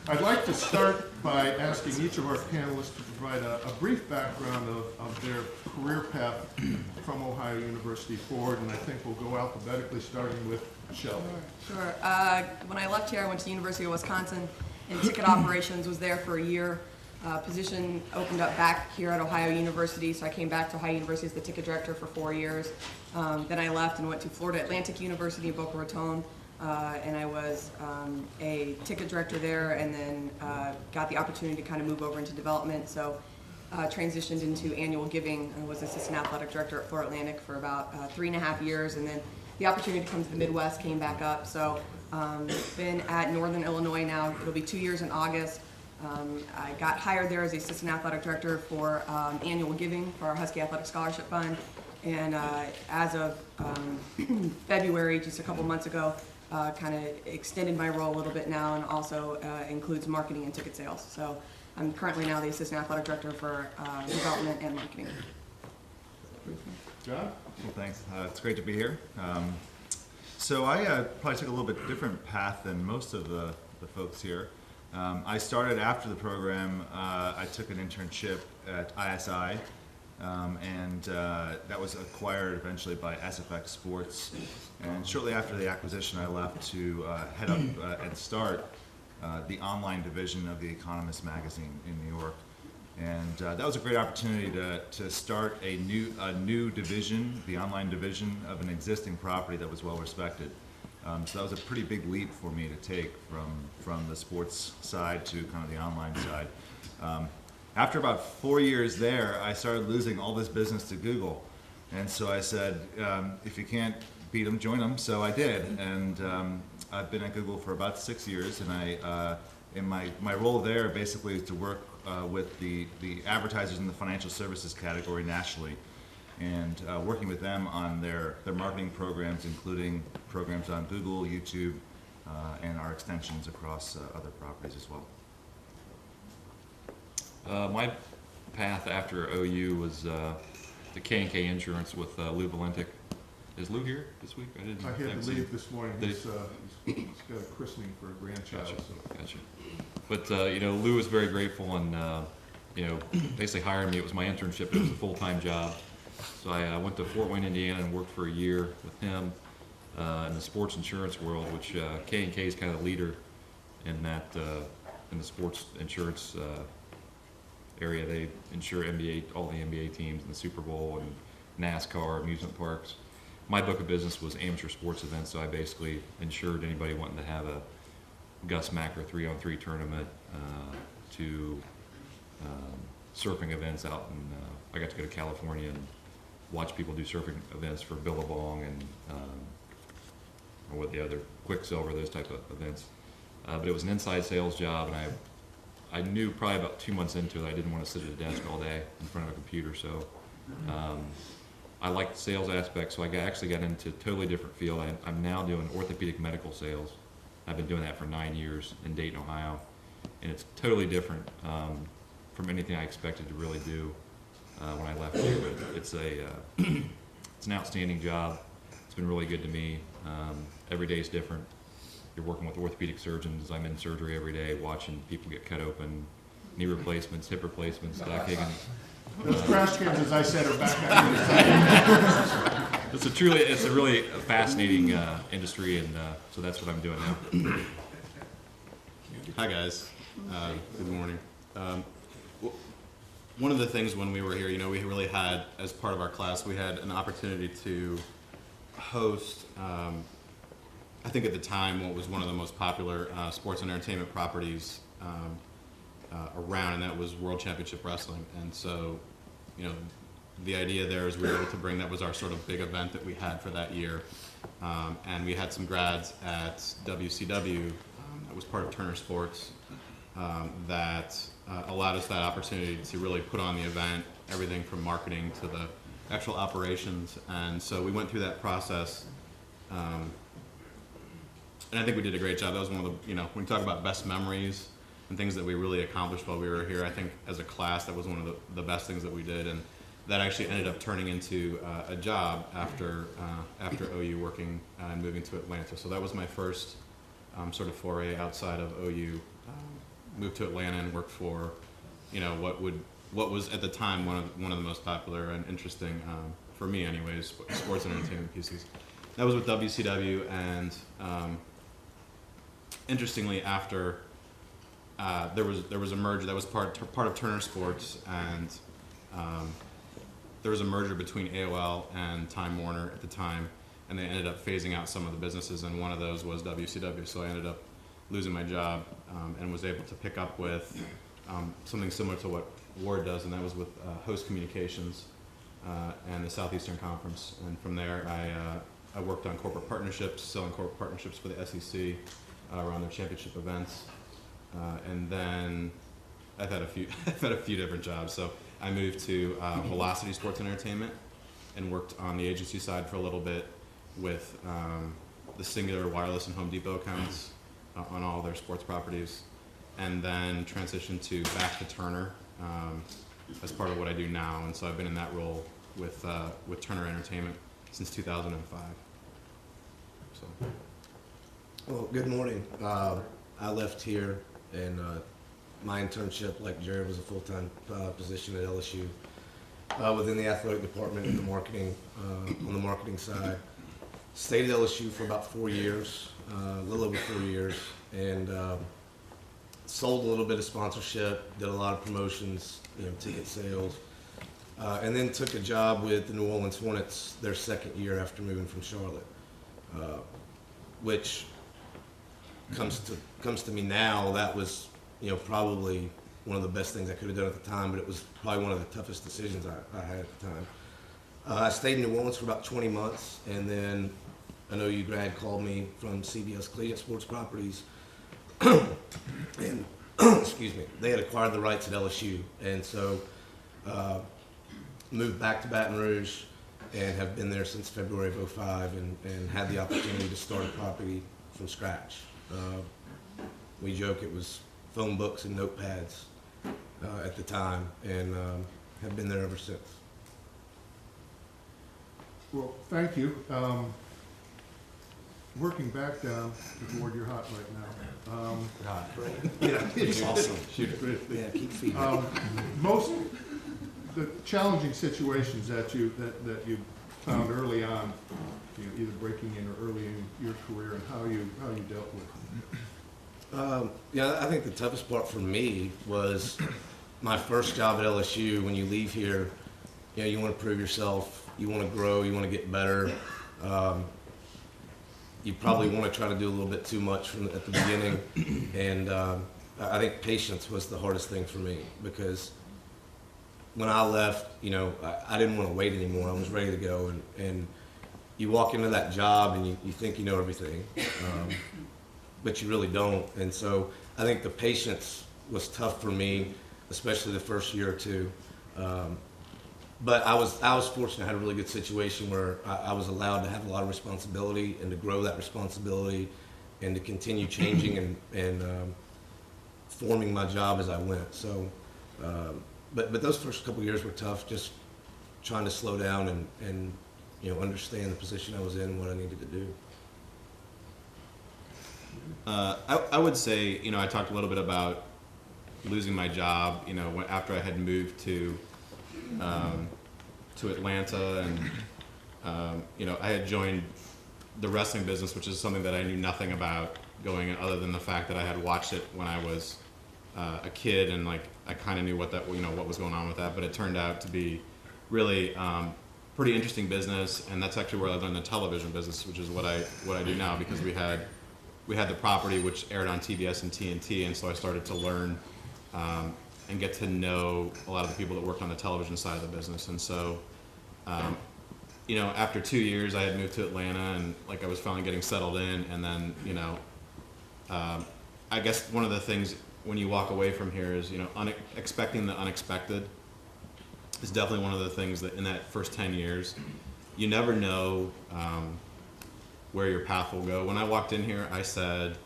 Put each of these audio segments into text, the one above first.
I'd like to start by asking each of our panelists to provide a brief background of their career path from Ohio University forward, and I think we'll go alphabetically, starting with Shelley. Sure. When I left here, I went to the University of Wisconsin in ticket operations, was there for a year. Position opened up back here at Ohio University, so I came back to Ohio University as the ticket director for 4 years. Then I left and went to Florida Atlantic University in Boca Raton, and I was a ticket director there, and then got the opportunity to kind of move over into development. So transitioned into annual giving and was assistant athletic director at Florida Atlantic for about 3.5 years, and then the opportunity to come to the Midwest came back up. So been at Northern Illinois now. It'll be 2 years in August. I got hired there as the assistant athletic director for annual giving for our Husky Athletic Scholarship Fund, and as of February, just a couple months ago, kind of extended my role a little bit now, and also includes marketing and ticket sales. So I'm currently now the assistant athletic director for development and marketing. John? Well, thanks. It's great to be here. So I probably took a little bit different path than most of the folks here. I started after the program. I took an internship at ISI, and that was acquired eventually by SFX Sports. And shortly after the acquisition, I left to head up and start the online division of The Economist magazine in New York. And that was a great opportunity to start a new division, the online division of an existing property that was well respected. So that was a pretty big leap for me to take from the sports side to kind of the online side. After about 4 years there, I started losing all this business to Google. And so I said, if you can't beat them, join them. So I did. And I've been at Google for about 6 years. And my role there basically is to work with the advertisers in the financial services category nationally, and working with them on their marketing programs, including programs on Google, YouTube, and our extensions across other properties as well. My path after OU was the K&K Insurance with Lou Valentic. Is Lou here this week? I had to leave this morning. He's got a christening for a grandchild. Gotcha. So. Gotcha. But Lou was very grateful, and basically hired me. It was my internship. It was a full-time job. So I went to Fort Wayne, Indiana, and worked for a year with him in the sports insurance world, which K&K is kind of the leader in that in the sports insurance area. They insure all the NBA teams in the Super Bowl and NASCAR, amusement parks. My book of business was amateur sports events, so I basically insured anybody wanting to have a Gus Macker 3-on-3 tournament to surfing events out in, I got to go to California and watch people do surfing events for Billabong and or what the other Quicksilver, those type of events. But it was an inside sales job, and I knew probably about 2 months into it I didn't want to sit at a desk all day in front of a computer, so I liked the sales aspect, so I actually got into a totally different field. I'm now doing orthopedic medical sales. I've been doing that for 9 years in Dayton, Ohio, and it's totally different from anything I expected to really do when I left here. But it's an outstanding job. It's been really good to me. Every day is different. You're working with orthopedic surgeons. I'm in surgery every day, watching people get cut open, knee replacements, hip replacements, Doc Higgins. Those crash cams, as I said, are back on the side. It's a really fascinating industry, and so that's what I'm doing now. Hi guys, good morning. One of the things when we were here, we really had, as part of our class, we had an opportunity to host, I think at the time, what was one of the most popular sports and entertainment properties around, and that was World Championship Wrestling. And so, the idea there is we were able to bring, that was our sort of big event that we had for that year. And we had some grads at WCW, that was part of Turner Sports, that allowed us that opportunity to really put on the event, everything from marketing to the actual operations. And so we went through that process. And I think we did a great job. That was one of the, when you talk about best memories and things that we really accomplished while we were here, I think as a class that was one of the best things that we did. And that actually ended up turning into a job after OU, working and moving to Atlanta. So that was my first sort of foray outside of OU moved to Atlanta and worked for, what was at the time one of the most popular and interesting, for me anyways, sports and entertainment pieces. That was with WCW, and interestingly, after there was a merger that was part of Turner Sports, and there was a merger between AOL and Time Warner at the time, and they ended up phasing out some of the businesses, and one of those was WCW. So I ended up losing my job and was able to pick up with something similar to what Ward does, and that was with Host Communications and the Southeastern Conference. And from there, I worked on corporate partnerships, selling corporate partnerships for the SEC around their championship events. And then I've had a few different jobs. So I moved to Velocity Sports and Entertainment and worked on the agency side for a little bit with the Singular Wireless and Home Depot accounts on all their sports properties, and then transitioned back to Turner as part of what I do now. And so I've been in that role with Turner Entertainment since 2005. So. Well, good morning. I left here, and my internship, like Jarrod, was a full-time position at LSU within the athletic department and the marketing on the marketing side. Stayed at LSU for about 4 years, a little over 4 years, and sold a little bit of sponsorship, did a lot of promotions, ticket sales, and then took a job with the New Orleans Hornets their second year after moving from Charlotte, which comes to me now. That was probably one of the best things I could have done at the time, but it was probably one of the toughest decisions I had at the time. I stayed in New Orleans for about 20 months, and then I know you, Grad, called me from CBS Collegiate Sports Properties, and excuse me, they had acquired the rights at LSU, and so moved back to Baton Rouge and have been there since February of '05, and had the opportunity to start a property from scratch. We joke it was phone books and notepads at the time, and have been there ever since. Well, thank you. Working back down the board, you're hot right now. It's awesome. Shoot. Yeah, keep feeding. Most the challenging situations that you found early on, either breaking in or early in your career, and how you dealt with them. I think the toughest part for me was my first job at LSU. When you leave here, you want to prove yourself, you want to grow, you want to get better. You probably want to try to do a little bit too much at the beginning, and I think patience was the hardest thing for me, because when I left, I didn't want to wait anymore. I was ready to go, and you walk into that job and you think you know everything, but you really don't. And so I think the patience was tough for me, especially the first year or two. But I was fortunate. I had a really good situation where I was allowed to have a lot of responsibility and to grow that responsibility and to continue changing and forming my job as I went. So, but those first couple of years were tough, just trying to slow down and understand the position I was in and what I needed to do. I would say, I talked a little bit about losing my job, after I had moved to Atlanta, and I had joined the wrestling business, which is something that I knew nothing about going in, other than the fact that I had watched it when I was a kid, and I kind of knew what was going on with that. But it turned out to be really pretty interesting business, and that's actually where I learned the television business, which is what I do now, because we had the property which aired on TBS and TNT, and so I started to learn and get to know a lot of the people that worked on the television side of the business. And so, after 2 years, I had moved to Atlanta, and I was finally getting settled in. And then, I guess one of the things when you walk away from here is, expecting the unexpected is definitely one of the things that in that first 10 years, you never know where your path will go. When I walked in here, I said,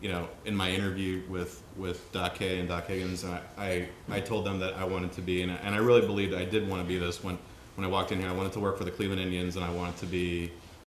in my interview with Doc Kay and Doc Higgins, I told them that I wanted to be, and I really believed I did want to be this when I walked in here. I wanted to work for the Cleveland Indians, and I wanted to be